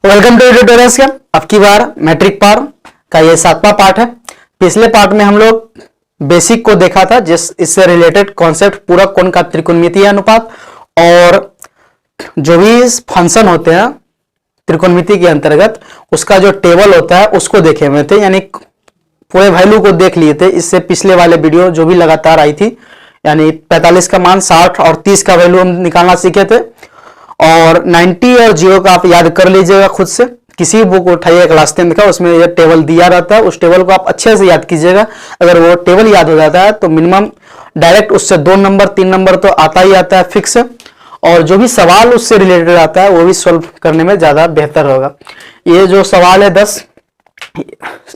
Welcome to tutorials का अब की बार मैट्रिक पार का ये 7वां पार्ट है। पिछले पार्ट में हम लोग बेसिक को देखा था, जिस इससे रिलेटेड कॉन्सेप्ट पूरक कोण का त्रिकोणमितीय अनुपात और जो भी फंक्शन होते हैं त्रिकोणमिति के अंतर्गत उसका जो टेबल होता है उसको देखे हुए थे, यानी पूरे वैल्यू को देख लिए थे। इससे पिछले वाले वीडियो जो भी लगातार आई थी, यानी 45 का मान 60 और 30 का वैल्यू हम निकालना सीखे थे। और 90 और 0 का आप याद कर लीजिएगा खुद से, किसी बुक उठाइए क्लास 10 का, उसमें यह टेबल दिया रहता है, उस टेबल को आप अच्छे से याद कीजिएगा। अगर वो टेबल याद हो जाता है तो मिनिमम डायरेक्ट उससे 2 नंबर 3 नंबर तो आता ही आता है फिक्स, और जो भी सवाल उससे रिलेटेड आता है वो भी सॉल्व करने में ज्यादा बेहतर होगा। ये जो सवाल है 10,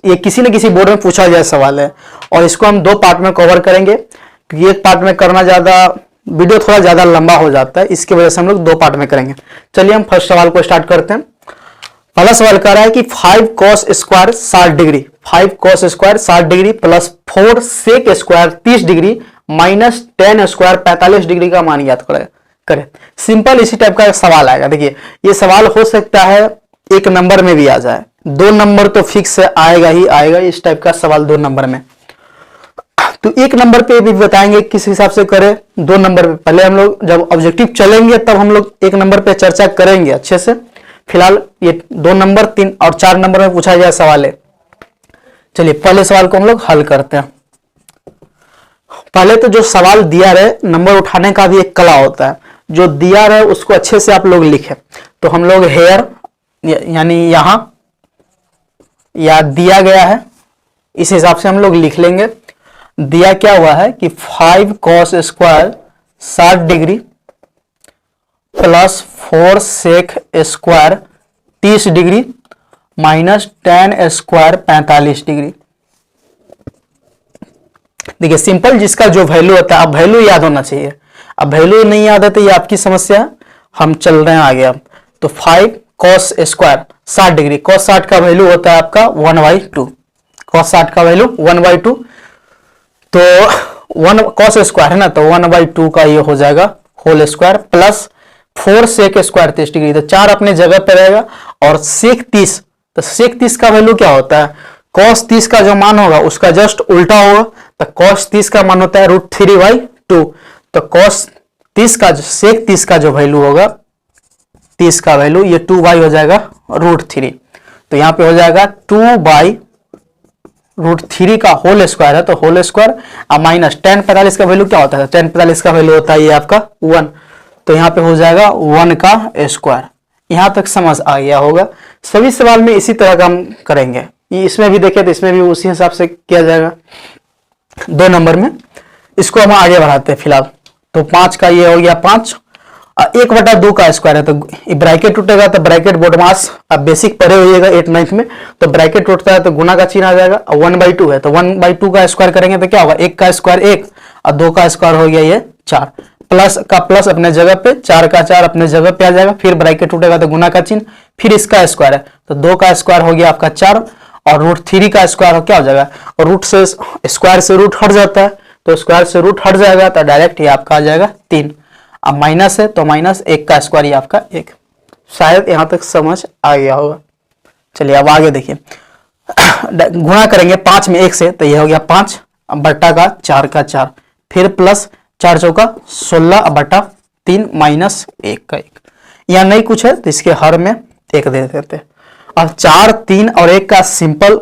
ये किसी न किसी बोर्ड में पूछा गया सवाल है और इसको हम 2 पार्ट में कवर करेंगे, क्योंकि एक पार्ट में करना ज्यादा वीडियो थोड़ा ज्यादा लंबा हो जाता है, इसकी वजह से हम लोग 2 पार्ट में करेंगे। चलिए हम फर्स्ट सवाल को स्टार्ट करते हैं। पहला सवाल कह रहा है कि 5 cos square 60 degree, 5 cos square 60 degree plus 4 sec square 30 degree minus 10 square 45 degree का मान याद करें। सिंपल इसी टाइप का सवाल आएगा। देखिए ये सवाल हो सकता है 1 नंबर में भी आ जाए, 2 नंबर तो फिक्स आएगा ही आएगा। इस टाइप का सवाल 2 नंबर में, तो 1 नंबर पे भी बताएंगे किस हिसाब से करें। 2 नंबर पे पहले हम लोग जब ऑब्जेक्टिव चलेंगे तब हम लोग 1 नंबर पे चर्चा करेंगे अच्छे से। फिलहाल ये 2 नंबर 3 और 4 नंबर में पूछा गया सवाल है। चलिए पहले सवाल को हम लोग हल करते हैं। पहले तो जो सवाल दिया रहे, नंबर उठाने का भी एक कला होता है, जो दिया रहे उसको अच्छे से आप लोग लिखें। तो हम लोग हेयर यानी यहां या दिया गया है, इस हिसाब से हम लोग लिख लेंगे। दिया क्या हुआ है कि 5 cos square 60 degree plus 4 sec square 30 degree minus 10 square 45 degree. देखिए सिंपल, जिसका जो वैल्यू होता है, अब वैल्यू याद होना चाहिए। अब वैल्यू नहीं याद है तो ये आपकी समस्या है। हम चल रहे हैं आगे। अब तो 5 cos स्क्वायर 60 डिग्री, cos 60 का वैल्यू होता है आपका 1/2, cos 60 का वैल्यू 1/2, तो 1 cos स्क्वायर है ना, तो 1/2 का ये हो जाएगा whole square plus 4 sec square 30 degree, तो 4 अपने जगह पे रहेगा। और sec 30, तो sec 30 का वैल्यू क्या होता है, cos 30 का जो मान होगा उसका जस्ट उल्टा होगा। तो cos 30 का मान होता है √3/2, तो cos 30 का sec 30 का जो वैल्यू होगा, 30 का वैल्यू ये 2 हो जाएगा √3, तो यहां पे हो जाएगा 2/√3 का होल स्क्वायर है, तो होल स्क्वायर अब माइनस 10 45 का वैल्यू क्या होता है, 10 45 का वैल्यू होता है ये आपका 1, तो यहाँ पे हो जाएगा 1 का स्क्वायर। यहां तक समझ आ गया होगा। सभी सवाल में इसी तरह का हम करेंगे। इसमें भी देखें तो इसमें भी उसी हिसाब से किया जाएगा। 2 नंबर में इसको हम आगे बढ़ाते हैं फिलहाल। तो 5 का ये हो गया 5, 1/2 का स्क्वायर है, तो ब्रैकेट टूटेगा तो ब्रैकेट बोडमास, अब बेसिक पढ़े होइएगा 8 9th में, तो ब्रैकेट टूटता है तो गुना का चिन्ह आ जाएगा। 1/2 है तो 1/2 का स्क्वायर करेंगे तो क्या होगा, 1 का स्क्वायर 1 और 2 का स्क्वायर हो गया ये 4, प्लस का प्लस अपने जगह पे, 4 का 4 अपने जगह पे आ जाएगा। फिर ब्रैकेट टूटेगा तो गुना का चिन्ह, फिर इसका स्क्वायर है तो 2 का स्क्वायर हो गया आपका 4 और √3 का स्क्वायर क्या हो जाएगा, और रूट से स्क्वायर से रूट हट जाता है, तो स्क्वायर से रूट हट जाएगा तो डायरेक्ट ये आपका आ जाएगा 3। अब माइनस है तो माइनस 1 का स्क्वायर ये आपका 1। शायद यहां तक समझ आ गया होगा। चलिए अब आगे देखिए, गुणा करेंगे 5 में 1 से, तो ये हो गया 5 बट्टा का 4 का 4, फिर प्लस 4 चौका 16 बट्टा 3 माइनस 1 का 1। यहाँ नहीं कुछ है तो इसके हर में 1 दे देते हैं। अब 4 3 और 1 का सिंपल,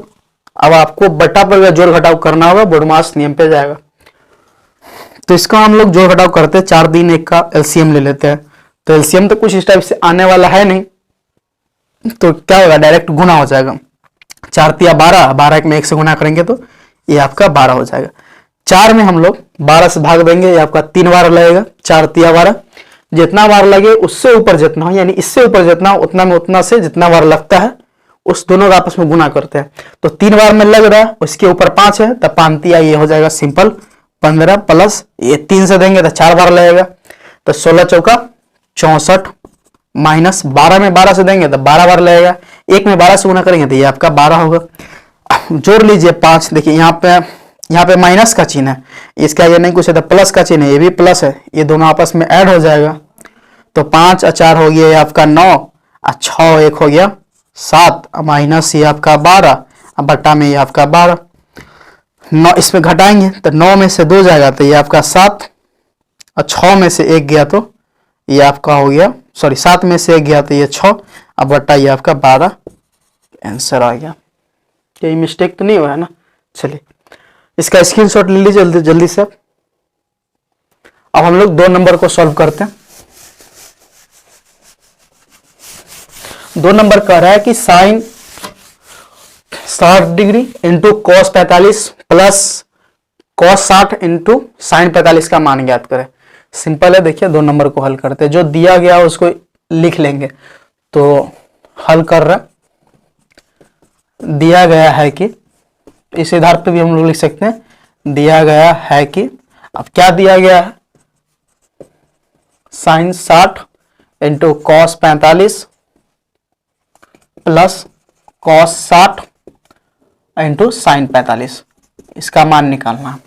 अब आपको बट्टा पर जोड़ घटाव करना होगा, बोडमास नियम पे जाएगा। तो इसका हम लोग जोड़ घटाव करते हैं, 4 3 1 का एलसीएम ले लेते हैं। तो एलसीएम तो कुछ इस टाइप से आने वाला है नहीं, तो क्या होगा, डायरेक्ट गुना हो जाएगा। 4 तिया 12, 12 में 1 से गुना करेंगे तो ये आपका 12 हो जाएगा। 4 में हम लोग 12 से भाग देंगे, ये आपका 3 बार लगेगा। 4 तिया 12, जितना बार लगे उससे ऊपर जितना हो, यानी इससे ऊपर जितना हो उतना में उतना से जितना बार लगता है उस दोनों का आपस में गुना करते हैं। तो 3 बार में लग रहा है, उसके ऊपर 5 है, तो 5 तिया ये हो जाएगा सिंपल 15 प्लस ये 3 से देंगे तो 4 बार लगेगा, तो 16 चौका 64 माइनस 12 में 12 से देंगे तो 12 बार लगेगा। 1 में 12 से गुना करेंगे तो ये आपका 12 होगा। जोड़ लीजिए 5, देखिए यहाँ पे माइनस का चिन्ह है, इसका ये नहीं कुछ है तो प्लस का चिन्ह है, ये भी प्लस है, ये दोनों आपस में ऐड हो जाएगा। तो 5 और 4 हो गया आपका 9 और 6 1 हो गया 7 माइनस ये आपका 12 बट्टा में ये आपका 12, 9 इसमें घटाएंगे तो 9 में से 2 जाएगा तो ये आपका 7 और 6 में से 1 गया तो ये आपका हो गया, सॉरी 7 में से 1 गया तो ये 6 अब बट्टा ये आपका 12 आंसर आ गया। यही मिस्टेक तो नहीं हुआ है ना। चलिए इसका स्क्रीनशॉट ले लीजिए जल्दी जल्दी से। अब हम लोग 2 नंबर को सॉल्व करते हैं। 2 नंबर कह रहा है कि sine 60 degree into cos 45 plus cos 60 into sine 45 का मान ज्ञात करें। सिंपल है, देखिए 2 नंबर को हल करते हैं। जो दिया गया उसको लिख लेंगे। तो हल कर रहे, दिया गया है कि, इस आधार पे भी हम लोग लिख सकते हैं, दिया गया है कि, अब क्या दिया गया है, sine 60 into cos 45 plus cos 60 into sine 45, इसका मान निकालना।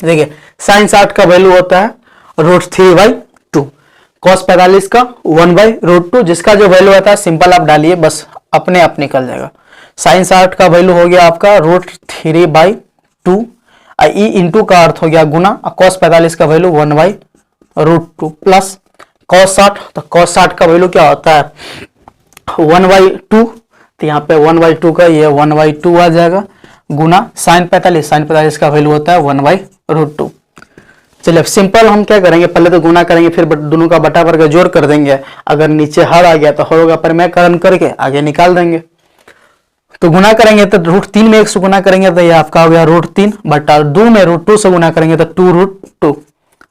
देखिए साइन 60 का वैल्यू होता है √3/2, कॉस 45 का 1/√2, जिसका जो वैल्यू आता है सिंपल आप डालिए, बस अपने आप निकल जाएगा। साइन 60 का वैल्यू हो गया आपका √3/2, ई इंटू का अर्थ हो गया गुना, कॉस 45 का वैल्यू 1/√2 प्लस कॉस 60, तो कॉस 60 का वैल्यू क्या होता है 1/2, तो यहाँ पे 1/2 का ये 1/2 आ जाएगा गुना साइन 45 का वैल्यू होता है 1/√2। चलिए अब सिंपल हम क्या करेंगे, पहले तो गुना करेंगे फिर दोनों का बटा करके जोड़ कर देंगे। अगर नीचे हर आ गया तो हर होगा परिमेयकरण करके आगे निकाल देंगे। तो गुना करेंगे तो √3 में 1 से गुना करेंगे तो ये आपका हो गया √3 बटा 2 में √2 से गुना करेंगे तो 2√2,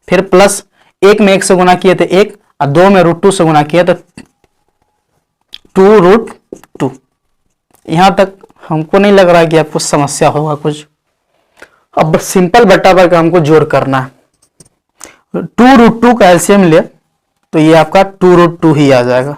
फिर प्लस 1 में 1 से गुना किए तो 1 और 2 में √2 से गुना किया तो 2√2। यहां तक हमको नहीं लग रहा कि आपको समस्या होगा कुछ। अब सिंपल बटा पर हमको जोड़ करना है। 2√2 का एलसीएम ले तो ये आपका 2√2 ही आ जाएगा,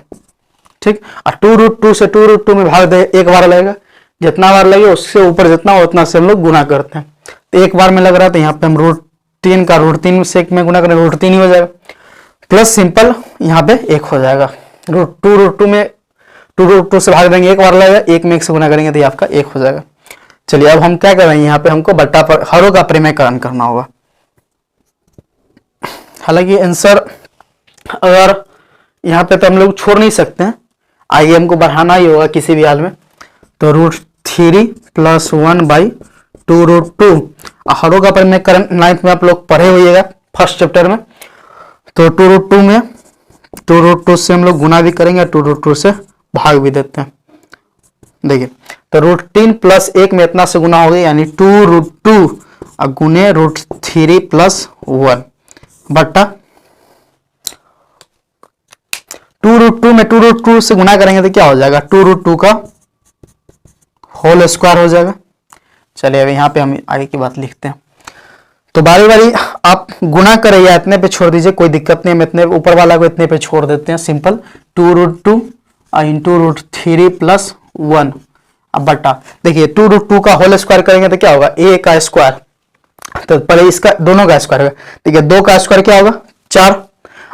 ठीक। और 2√2 से 2√2 में भाग दे, एक बार लगेगा, जितना बार लगे उससे ऊपर जितना हो उतना से हम लोग गुना करते हैं। तो एक बार में लग रहा है तो यहाँ पे हम √3 का √3 से 1 में गुना करें √3 ही हो जाएगा, प्लस सिंपल यहाँ पे 1 हो जाएगा। 2√2 में 2√2 से भाग देंगे, एक बार लगेगा, 1 में 1 से गुना करेंगे तो ये आपका 1 हो जाएगा। चलिए अब हम क्या करेंगे, यहाँ पे हमको बट्टा पर हरों का परिमेयकरण करना होगा। हालांकि आंसर अगर यहाँ पे तो हम लोग छोड़ नहीं सकते हैं, आगे हमको बढ़ाना ही होगा किसी भी हाल में। तो √3 + 1/2√2, हरों का परिमेयकरण 9th में आप लोग पढ़े होइएगा फर्स्ट चैप्टर में। तो 2√2 में 2√2 से हम लोग गुना भी करेंगे, 2√2 से भाग भी देते हैं। देखिए तो √3 + 1 में इतना से गुना हो गया, यानी 2√2 गुने √3 + 1 बट्टा 2√2 में 2√2 से गुना करेंगे तो क्या हो जाएगा 2√2 का होल स्क्वायर हो जाएगा। चलिए अब यहाँ पे हम आगे की बात लिखते हैं। तो बारी बारी आप गुना करें या इतने पे छोड़ दीजिए, कोई दिक्कत नहीं, हम इतने ऊपर वाला को इतने पे छोड़ देते हैं। सिंपल 2√2 इंटू √3 + 1 अब बट्टा, देखिए 2√2 का होल स्क्वायर करेंगे तो क्या होगा a का स्क्वायर, तो पहले इसका दोनों का स्क्वायर होगा, ठीक है। 2 का स्क्वायर क्या होगा 4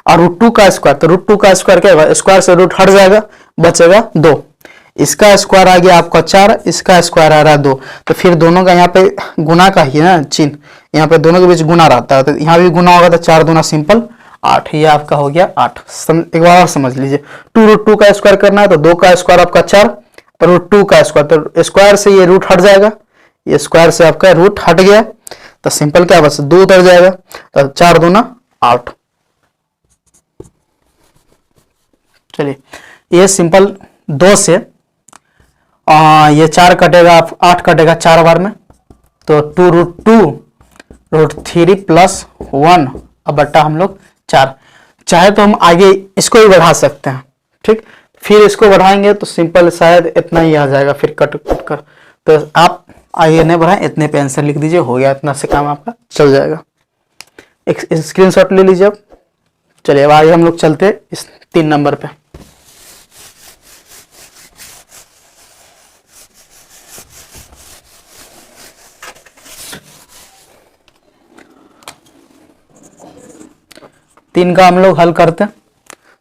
और √2 का स्क्वायर, तो √2 का स्क्वायर क्या होगा, स्क्वायर से रूट हट जाएगा, बचेगा 2। इसका स्क्वायर आ गया आपका 4, इसका स्क्वायर आ रहा है 2, तो फिर दोनों का यहाँ पे गुना का ही है ना चिन्ह, यहाँ पे दोनों के बीच गुना रहता है, तो यहाँ भी गुना होगा तो 4 दूना सिंपल 8, ये आपका हो गया 8। एक बार और समझ लीजिए, 2√2 का स्क्वायर करना है तो 2 का स्क्वायर आपका 4 और √2 का स्क्वायर, तो स्क्वायर से ये रूट हट जाएगा, ये स्क्वायर से आपका रूट हट गया तो सिंपल क्या बस 2 उतर जाएगा, तो 4 दूना 8। चलिए ये सिंपल 2 से ये 4 कटेगा, 8 कटेगा 4 बार में, तो 2√2 √3 + 1 अब बट्टा हम लोग 4। चाहे तो हम आगे इसको ही बढ़ा सकते हैं, ठीक, फिर इसको बढ़ाएंगे तो सिंपल शायद इतना ही आ जाएगा, फिर कट कर, तो आप आगे नहीं बढ़ाएं, इतने पे आंसर लिख दीजिए, हो गया, इतना से काम आपका चल जाएगा। एक स्क्रीनशॉट ले लीजिए अब। चलिए अब आगे हम लोग चलते इस 3 नंबर पे। तीन का हम लोग हल करते हैं।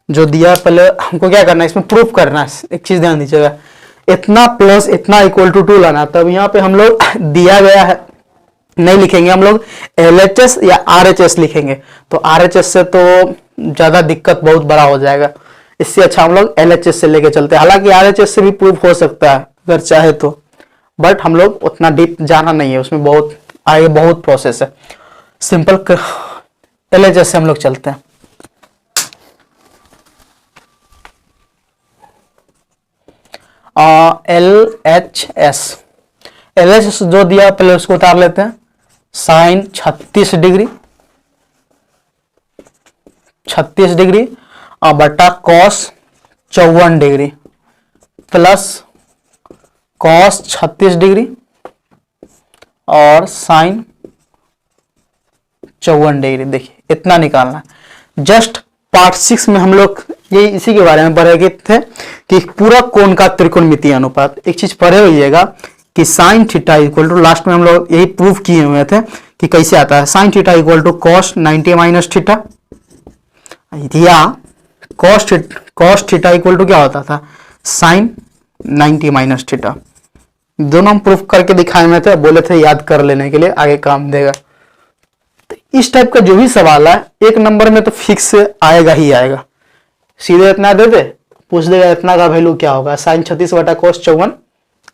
जो दिया पहले हमको क्या करना है, इसमें प्रूफ करना है। एक चीज ध्यान दीजिएगा, इतना प्लस इतना इक्वल टू 2 लाना, तब यहाँ पे हम लोग दिया गया है नहीं लिखेंगे, हम लोग LHS या RHS लिखेंगे। तो RHS से तो ज्यादा दिक्कत बहुत बड़ा हो जाएगा, इससे अच्छा हम लोग LHS से लेके चलते हैं। हालांकि RHS से भी प्रूफ हो सकता है अगर चाहे तो, बट हम लोग उतना डीप जाना नहीं है, उसमें बहुत आगे बहुत प्रोसेस है। सिंपल LHS से हम लोग चलते हैं। LHS जो दिया पहले उसको उतार लेते हैं। साइन 36 डिग्री और बटा cos 54 degree plus cos 36 degree और साइन 54 डिग्री। देखिए इतना निकालना। जस्ट पार्ट 6 में हम लोग ये इसी के बारे में पढ़े थे कि पूरा कोण का त्रिकोणमितीय अनुपात। एक चीज पढ़े होइएगा कि sine theta equal to, last में हम लोग यही प्रूफ किए हुए थे कि कैसे आता है। Sine theta equal to cos 90 minus theta, या कॉस थीटा इक्वल टू क्या होता था, साइन 90 माइनस थीटा। दोनों हम प्रूफ करके दिखाए हुए थे, बोले थे याद कर लेने के लिए, आगे काम देगा। तो इस टाइप का जो भी सवाल है 1 नंबर में तो फिक्स आएगा ही आएगा। सीधे इतना दे दे, पूछ देगा इतना का वैल्यू क्या होगा, साइन 36 बटा कॉस 54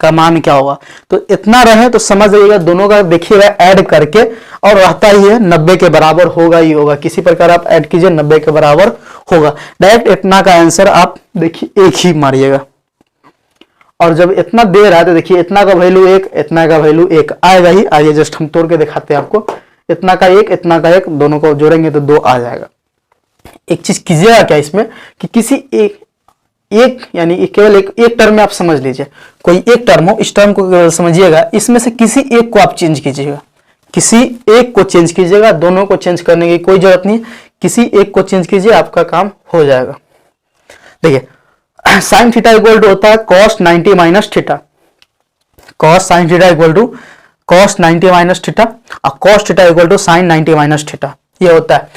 का मान क्या होगा। तो इतना रहे तो समझ जाइएगा, दोनों का देखिएगा ऐड करके, और रहता ही है 90 के बराबर होगा ही होगा। किसी प्रकार आप ऐड कीजिए 90 के बराबर होगा। डायरेक्ट इतना का आंसर आप देखिए एक ही मारिएगा। और जब इतना दे रहा है तो देखिए इतना का वैल्यू 1, इतना का वैल्यू 1 आएगा ही। आइए जस्ट हम तोड़ के दिखाते हैं आपको। इतना का 1, इतना का 1, दोनों को जोड़ेंगे तो 2 आ जाएगा। एक चीज कीजिएगा क्या इसमें कि किसी एक यानी केवल एक टर्म में आप समझ लीजिए, कोई एक टर्म हो, इस टर्म को केवल समझिएगा, इसमें से किसी एक को आप चेंज कीजिएगा, किसी एक को चेंज कीजिएगा, दोनों को चेंज करने की कोई जरूरत नहीं, किसी एक को चेंज कीजिए, आपका काम हो जाएगा। देखिए साइन थीटा इक्वल टू होता है cos 90 minus theta. Cos sine theta equal to cos 90 minus theta और cos theta equal to sine 90 minus theta. ये होता है।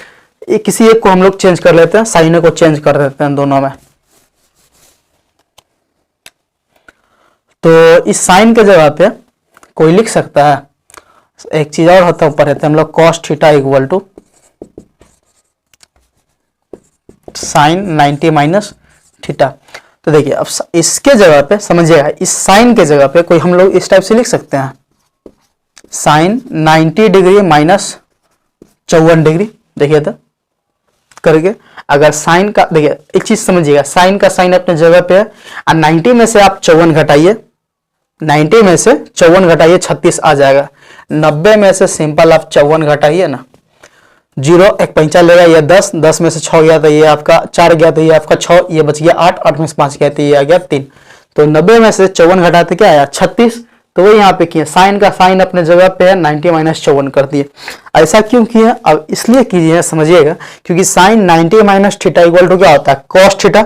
ये किसी एक को हम लोग चेंज कर लेते हैं, साइन को चेंज कर देते हैं दोनों में। तो इस साइन के जगह पे कोई लिख सकता है, एक चीज और होता है ऊपर रहते हैं हम लोग, cos theta equal to sine 90 minus theta. तो देखिए अब इसके जगह पे समझिएगा, इस साइन के जगह पे कोई हम लोग इस टाइप से लिख सकते हैं, साइन 90 डिग्री माइनस 54 डिग्री। देखिए तो करके, अगर साइन का, देखिए एक चीज समझिएगा, साइन का साइन अपने जगह पे है और 90 में से आप 54 घटाइए, 90 में से 54 घटाइए 36 आ जाएगा। 90 में से सिंपल आप 54 घटाइए ना, 0 एक पंचा लेगा, ये 10, 10 में से 6 गया तो ये आपका 4 गया तो ये आपका 6, ये बच गया 8, 8 में से 5 गया तो ये आ गया 3। तो 90 में से 54 घटाते क्या आया 36। तो वो यहाँ पे किए, साइन का साइन अपने जगह पे है, 90 माइनस 54 कर दिए। ऐसा क्यों किए, अब इसलिए कीजिए समझिएगा, क्योंकि sine 90 minus theta equal to क्या होता है, कॉस थीटा।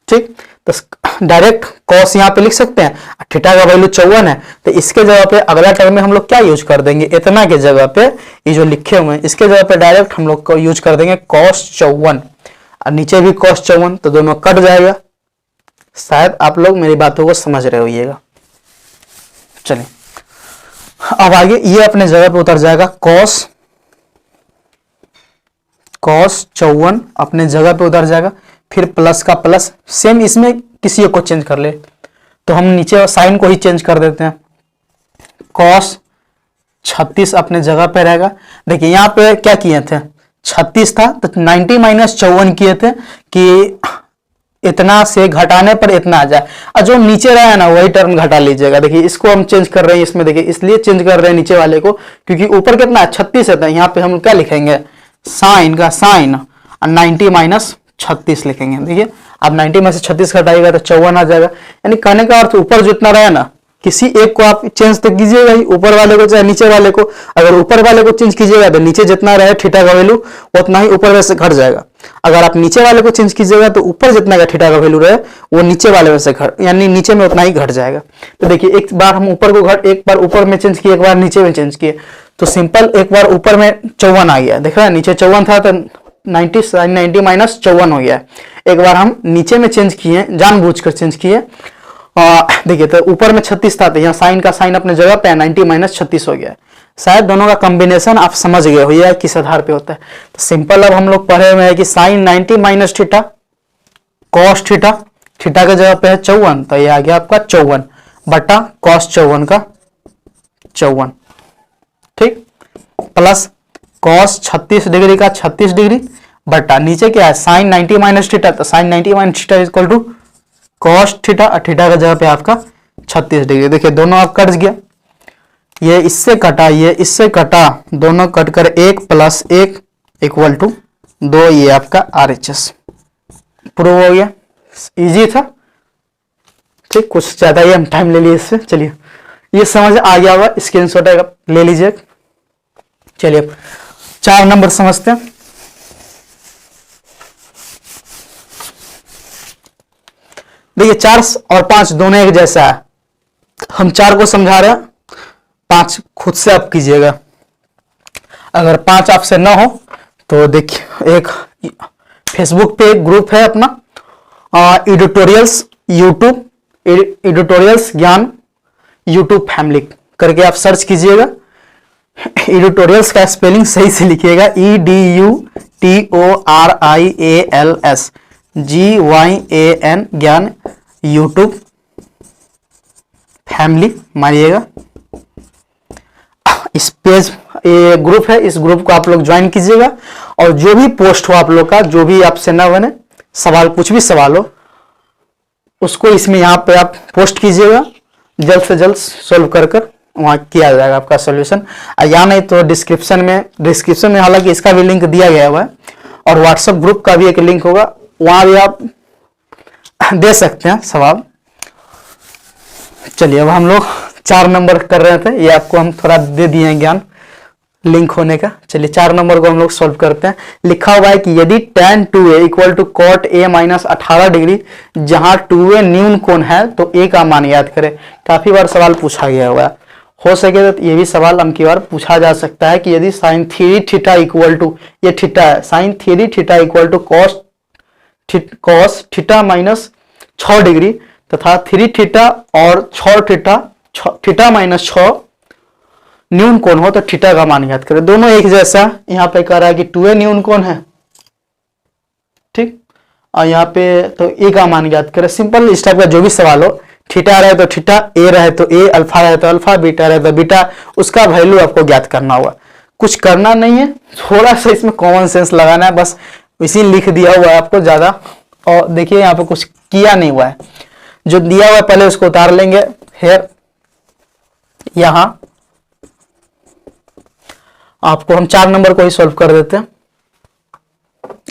ठीक, तो डायरेक्ट कॉस यहाँ पे लिख सकते हैं, थीटा का वैल्यू 54 है, तो इसके जगह पे अगला टर्म में हम लोग क्या यूज कर देंगे, इतना के जगह पे ये जो लिखे हुए हैं इसके जगह पे डायरेक्ट हम लोग को यूज कर देंगे कॉस 54, और नीचे भी कॉस 54, तो दोनों कट जाएगा। शायद आप लोग मेरी बातों को समझ रहे होइएगा। चलिए अब आगे ये अपने जगह पे उतर जाएगा, कॉस 54 अपने जगह पे उतर जाएगा, फिर प्लस का प्लस, सेम इसमें किसी को चेंज कर ले तो हम नीचे साइन को ही चेंज कर देते हैं, कॉस 36 अपने जगह पे रहेगा। देखिए यहाँ पे क्या किए थे, 36 था तो 90 माइनस 54 किए थे कि इतना से घटाने पर इतना आ जाए, और जो नीचे रहा है ना वही टर्म घटा लीजिएगा। देखिए इसको हम चेंज कर रहे हैं इसमें, देखिए इसलिए चेंज कर रहे हैं नीचे वाले को क्योंकि ऊपर कितना है 36 है, तो यहाँ पे हम क्या लिखेंगे, साइन का साइन और 90 माइनस 36 लिखेंगे। देखिए अब 90 में से 36 घटाइएगा तो 54 आ जाएगा। यानी कहने का अर्थ ऊपर जितना रहे ना, किसी एक को आप चेंज तो कीजिएगा ही, ऊपर वाले को चाहे नीचे वाले को। अगर ऊपर वाले को चेंज कीजिएगा तो नीचे जितना रहे थीटा का वैल्यू उतना ही ऊपर से घट जाएगा। अगर आप नीचे वाले को चेंज कीजिएगा तो ऊपर जितना का थीटा का वैल्यू रहे वो नीचे वाले में से घट, यानी नीचे में उतना ही घट जाएगा। तो देखिए एक बार हम ऊपर को एक बार ऊपर में चेंज किए, एक बार नीचे में चेंज किए, तो सिंपल एक बार ऊपर में 54 आ गया, देख रहे हैं नीचे 54 था तो 90 माइनस 54 हो गया। एक बार हम नीचे में चेंज किए, जानबूझकर चेंज किए, देखिए तो ऊपर में 36 था, तो यहाँ साइन का साइन अपने जगह पे 90 माइनस 36 हो गया। शायद दोनों का कॉम्बिनेशन आप समझ गए हो या किस आधार पे होता है। तो सिंपल अब हम लोग पढ़े हुए हैं कि sine 90 minus theta cos theta, theta के जगह पे है 54, तो ये आ गया आपका 54 बटा कॉस 54 का 54, ठीक, प्लस कॉस 36 डिग्री का 36 डिग्री बटा नीचे क्या है साइन 90 माइनस थीटा, तो sine 90 minus theta equal to cos theta, theta का जगह पे आपका 36 डिग्री। देखिए दोनों आप कट गया, ये इससे कटा ये इससे कटा, दोनों कट कर 1 + 1 इक्वल टू 2, ये आपका RHS प्रूव हो गया। इजी था, ठीक, कुछ ज्यादा ही हम टाइम ले लिए इससे। चलिए ये समझ आ गया होगा, स्क्रीनशॉट ले लीजिए। चलिए अब 4 नंबर समझते हैं। देखिए 4 और 5 दोनों एक जैसा है, हम 4 को समझा रहे हैं, 5 खुद से आप कीजिएगा। अगर 5 आपसे ना हो तो देखिए एक फेसबुक पे एक ग्रुप है अपना एडिटोरियल्स यूट्यूब, एडिटोरियल्स ज्ञान यूट्यूब फैमिली करके आप सर्च कीजिएगा। एडिटोरियल्स का स्पेलिंग सही से लिखिएगा, EDUTORIALS ज्ञान यूट्यूब फैमिली मारिएगा। इस पेज ये ग्रुप है, इस ग्रुप को आप लोग ज्वाइन कीजिएगा और जो भी पोस्ट हो आप लोग का, जो भी आपसे ना बने सवाल, कुछ भी सवाल हो उसको इसमें यहाँ पे आप पोस्ट कीजिएगा, जल्द से जल्द सोल्व कर वहाँ किया जाएगा आपका सॉल्यूशन। या नहीं तो डिस्क्रिप्शन में हालांकि इसका भी लिंक दिया गया हुआ है और व्हाट्सएप ग्रुप का भी एक लिंक होगा, वहां भी आप दे सकते हैं सवाल। चलिए अब हम लोग 4 नंबर कर रहे थे, ये आपको हम थोड़ा दे दिए हैं ज्ञान लिंक होने का। चलिए 4 नंबर को हम लोग सॉल्व करते हैं। लिखा हुआ है कि यदि tan 2a equal to cot a minus 18 degree, जहां 2a न्यून कोण है तो a का मान याद करें। काफी बार सवाल पूछा गया हुआ है, हो सके तो ये भी सवाल हम की बार पूछा जा सकता है कि यदि साइन 3 थीटा इक्वल टू, ये थीटा है, sine 3 theta equal to cos theta minus 6 degree तथा 3 थीटा और 6 थीटा माइनस 6 न्यून कोण हो तो थीटा का मान याद करें। दोनों एक जैसा, यहाँ पे कह रहा है कि 2a न्यून कोण है, ठीक, और यहाँ पे तो a का मान याद करें। सिंपल इस टाइप का जो भी सवाल हो, थीटा रहे तो थीटा, a रहे तो a, अल्फा रहे तो अल्फा, बीटा रहे तो बीटा, उसका वैल्यू आपको ज्ञात करना होगा। कुछ करना नहीं है, थोड़ा सा इसमें कॉमन सेंस लगाना है बस, इसी लिख दिया हुआ है आपको ज्यादा। और देखिए यहाँ पे कुछ किया नहीं हुआ है, जो दिया हुआ है पहले उसको उतार लेंगे। हेयर यहां आपको हम 4 नंबर को ही सॉल्व कर देते हैं,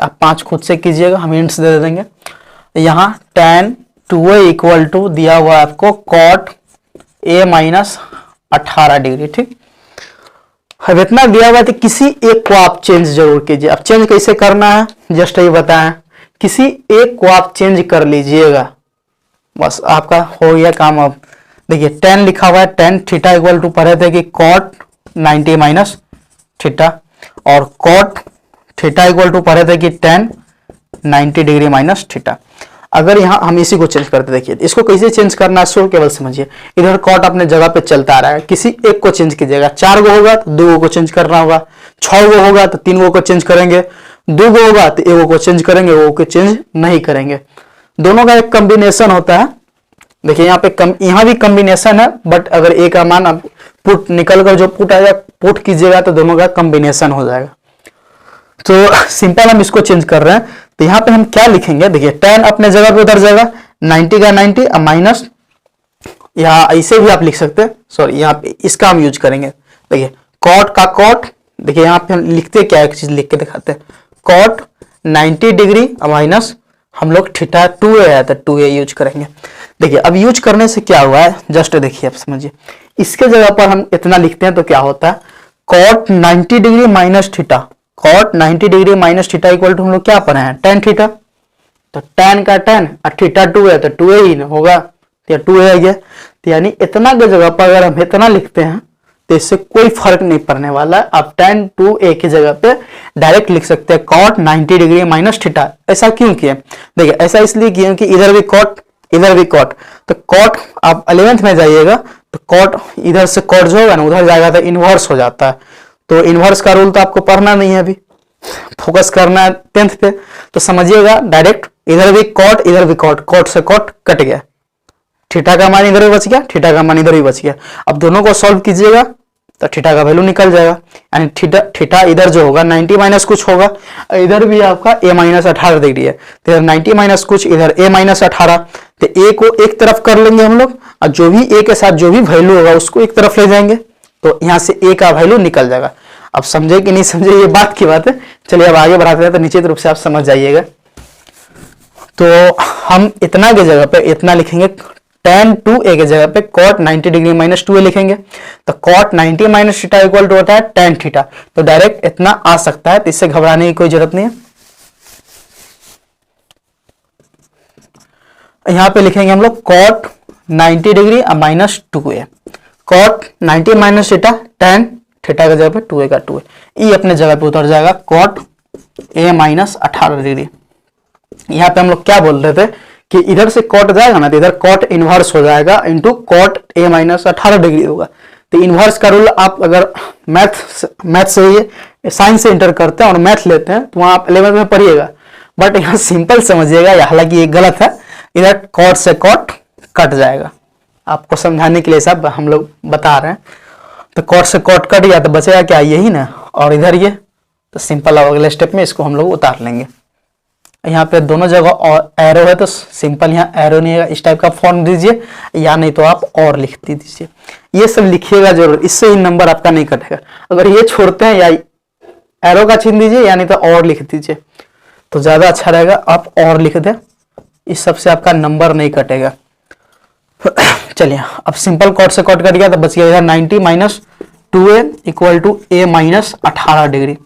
आप 5 खुद से कीजिएगा, हम हिंट्स दे देंगे। यहां tan 2a इक्वल टू दिया हुआ है आपको cot a माइनस 18 डिग्री, ठीक। अब इतना दिया हुआ है तो किसी एक को आप चेंज जरूर कीजिए। अब चेंज कैसे करना है जस्ट ये बताएं, किसी एक को आप चेंज कर लीजिएगा, बस आपका हो गया काम। अब देखिए tan लिखा हुआ है, tan थीटा इक्वल टू पढ़े थे कि cot 90 माइनस थीटा, और cot थीटा इक्वल टू पढ़े थे कि tan 90 डिग्री माइनस थीटा। अगर यहाँ हम इसी को चेंज करते, देखिए इसको कैसे चेंज करना है सो केवल समझिए। इधर कॉट अपने जगह पे चलता आ रहा है, किसी एक को चेंज कीजिएगा। 4 गो होगा तो 2 को चेंज करना होगा, 6 गो होगा तो 3 को चेंज करेंगे, 2 गो होगा तो 1 को चेंज करेंगे, वो को चेंज नहीं करेंगे। दोनों का एक कॉम्बिनेशन होता है। देखिए यहाँ पे यहाँ भी कॉम्बिनेशन है, बट अगर ए का मान अब पुट निकल कर जो पुट आएगा पुट कीजिएगा तो दोनों का कॉम्बिनेशन हो जाएगा। तो सिंपल हम इसको चेंज कर रहे हैं, तो यहाँ पे हम क्या लिखेंगे, देखिए tan अपने जगह पे उतर जाएगा, 90 का 90 और माइनस, यहाँ ऐसे भी आप लिख सकते हैं, सॉरी यहाँ पे इसका हम यूज करेंगे। देखिए cot का cot, देखिए यहाँ पे हम लिखते क्या, एक चीज लिख के दिखाते हैं, cot 90 डिग्री माइनस हम लोग थीटा 2a है तो 2a यूज करेंगे। देखिए अब यूज करने से क्या हुआ है जस्ट देखिए आप समझिए, इसके जगह पर हम इतना लिखते हैं तो क्या होता है, cot 90 degree minus theta, cot 90 degree minus theta equal to हम लोग क्या पढ़े हैं tan थीटा, तो tan का tan और थीटा 2 है तो 2a ही होगा, तो 2a आ गया। तो यानी इतना की जगह पर अगर हम इतना लिखते हैं तो इससे कोई फर्क नहीं पड़ने वाला है। आप tan 2a की जगह पे डायरेक्ट लिख सकते हैं cot 90 डिग्री माइनस थीटा। ऐसा क्यों किया, देखिए ऐसा इसलिए किया कि इधर भी cot इधर भी कॉट। तो कॉट आप 11th में जाइएगा तो कॉट इधर से कॉट जो होगा ना उधर जाएगा तो इनवर्स हो जाता है। तो इनवर्स का रूल तो आपको पढ़ना नहीं है, अभी फोकस करना है 10th पे। तो समझिएगा डायरेक्ट इधर भी कॉट इधर भी कॉट, कॉट से कॉट कट गया, थीटा का मान इधर भी बच गया, थीटा का मान इधर भी बच गया। अब दोनों को सॉल्व कीजिएगा तो थीटा का वैल्यू निकल जाएगा, यानी थीटा इधर जो होगा 90 माइनस कुछ होगा, इधर भी आपका a माइनस 18 डिग्री है, तो इधर 90 माइनस कुछ, इधर a माइनस 18। तो a को एक तरफ कर लेंगे हम लोग और जो भी a के साथ जो भी वैल्यू होगा उसको एक तरफ ले जाएंगे, तो यहाँ से a का वैल्यू निकल जाएगा। अब समझे कि नहीं समझे, ये बात की बात है। चलिए अब आगे बढ़ाते हैं, तो नीचे तरफ से आप समझ जाइएगा। तो हम इतना की जगह पे इतना लिखेंगे, tan 2a की जगह पे cot 90 डिग्री माइनस 2a लिखेंगे। तो cot 90 minus theta equal to होता है tan थीटा, तो डायरेक्ट इतना आ सकता है, तो इससे घबराने की कोई जरूरत नहीं है। यहां पे लिखेंगे हम लोग cot 90 degree minus 2a, cot 90 minus theta tan theta की जगह पे 2a का 2a, ये अपने जगह पे उतर जाएगा cot a माइनस 18 डिग्री। यहाँ पे हम लोग क्या बोल रहे थे कि इधर से कॉट जाएगा ना तो इधर कॉट इनवर्स हो जाएगा into cot a minus 18 degree होगा। तो इनवर्स का रूल आप अगर मैथ से ये साइंस से इंटर करते हैं और मैथ लेते हैं तो वहां आप 11th में पढ़िएगा, बट यहाँ सिंपल समझिएगा, हालांकि ये गलत है, इधर कॉट से कॉट कट जाएगा, आपको समझाने के लिए सब हम लोग बता रहे हैं। तो कॉट से कॉट कट गया तो बचेगा क्या, यही ना, और इधर ये, तो सिंपल अब अगले स्टेप में इसको हम लोग उतार लेंगे। यहाँ पे दोनों जगह और एरो है तो सिंपल यहाँ एरो नहीं है, इस टाइप का फॉर्म दीजिए, या नहीं तो आप और लिख दीजिए, ये सब लिखिएगा जरूर, इससे ही नंबर आपका नहीं कटेगा। अगर ये छोड़ते हैं या एरो का चिन्ह दीजिए या नहीं तो और लिख दीजिए तो ज्यादा अच्छा रहेगा, आप और लिख दें, इस सब से आपका नंबर नहीं कटेगा। चलिए अब सिंपल कॉट से कॉट कट गया तो बच गया इधर 90 minus 2a equal to a minus 18 degree.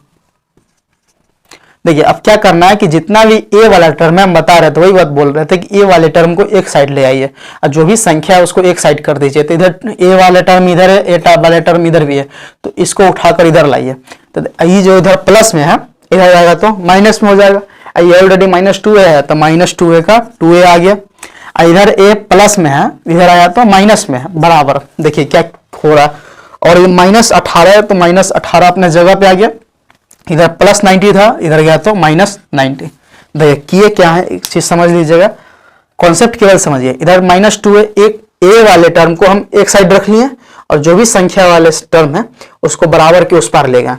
देखिए अब क्या करना है कि जितना भी a वाला टर्म है, हम बता रहे थे वही बात बोल रहे थे कि a वाले टर्म को एक साइड ले आइए और जो भी संख्या है उसको एक साइड कर दीजिए। तो इधर a वाले टर्म इधर है, a वाले टर्म इधर भी है, तो इसको उठाकर इधर लाइए। तो ये जो इधर प्लस में है इधर आएगा तो माइनस में हो जाएगा, ये ऑलरेडी माइनस 2a है तो माइनस 2a का 2a आ गया, इधर a प्लस में है इधर आया तो माइनस में है, बराबर। देखिए क्या हो रहा है, और ये माइनस 18 है तो माइनस 18 अपने जगह पे आ गया, इधर प्लस 90 था इधर गया तो माइनस 90। देखिए किए क्या है, एक चीज समझ लीजिएगा, कॉन्सेप्ट केवल समझिए। इधर माइनस 2 है, एक a वाले टर्म को हम एक साइड रख लिए और जो भी संख्या वाले टर्म है उसको बराबर के उस पार ले गए।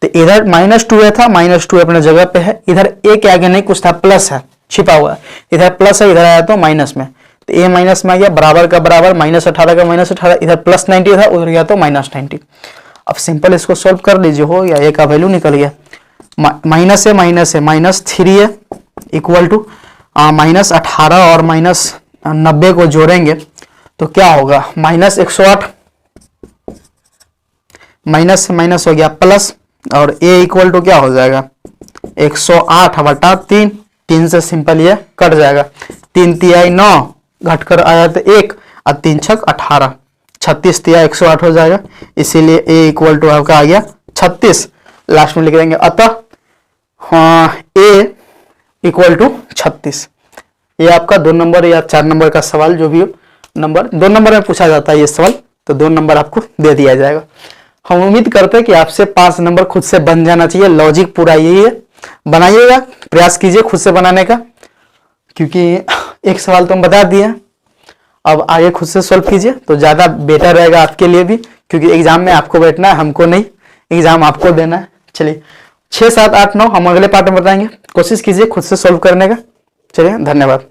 तो इधर माइनस 2 था, माइनस 2 अपने जगह पे है, इधर a के आगे नहीं कुछ था, प्लस है छिपा हुआ है, इधर प्लस है इधर आया तो माइनस में, तो a माइनस में आ गया, बराबर का बराबर, माइनस 18 का माइनस 18, इधर प्लस 90 था उधर गया तो माइनस 90। अब सिंपल इसको सॉल्व कर लीजिए, हो गया, a का वैल्यू निकल गया, माइनस है माइनस 3 है इक्वल टू माइनस 18 और माइनस 90 को जोड़ेंगे तो क्या होगा, माइनस 108, माइनस से माइनस हो गया प्लस, और a इक्वल टू क्या हो जाएगा 108 बटा 3, 3 से सिंपल ये कट जाएगा, 3 तिहाई 9 घटकर आया तो 1 और 3 छक 18, 36 तिहाई 108 हो जाएगा, इसीलिए a इक्वल टू आपका आ गया 36, लास्ट में लिख देंगे। अतः a इक्वल टू 36। ये आपका 2 नंबर या 4 नंबर का सवाल, जो भी हो नंबर 2 नंबर में पूछा जाता है ये सवाल, तो 2 नंबर आपको दे दिया जाएगा। हम उम्मीद करते हैं कि आपसे 5 नंबर खुद से बन जाना चाहिए, लॉजिक पूरा यही है, बनाइएगा, प्रयास कीजिए खुद से बनाने का, क्योंकि एक सवाल तो हम बता दिए, अब आगे खुद से सॉल्व कीजिए तो ज्यादा बेटर रहेगा आपके लिए भी, क्योंकि एग्जाम में आपको बैठना है, हमको नहीं, एग्जाम आपको देना है। चलिए 6, 7, 8, 9 हम अगले पार्ट में बताएंगे, कोशिश कीजिए खुद से सॉल्व करने का। चलिए धन्यवाद।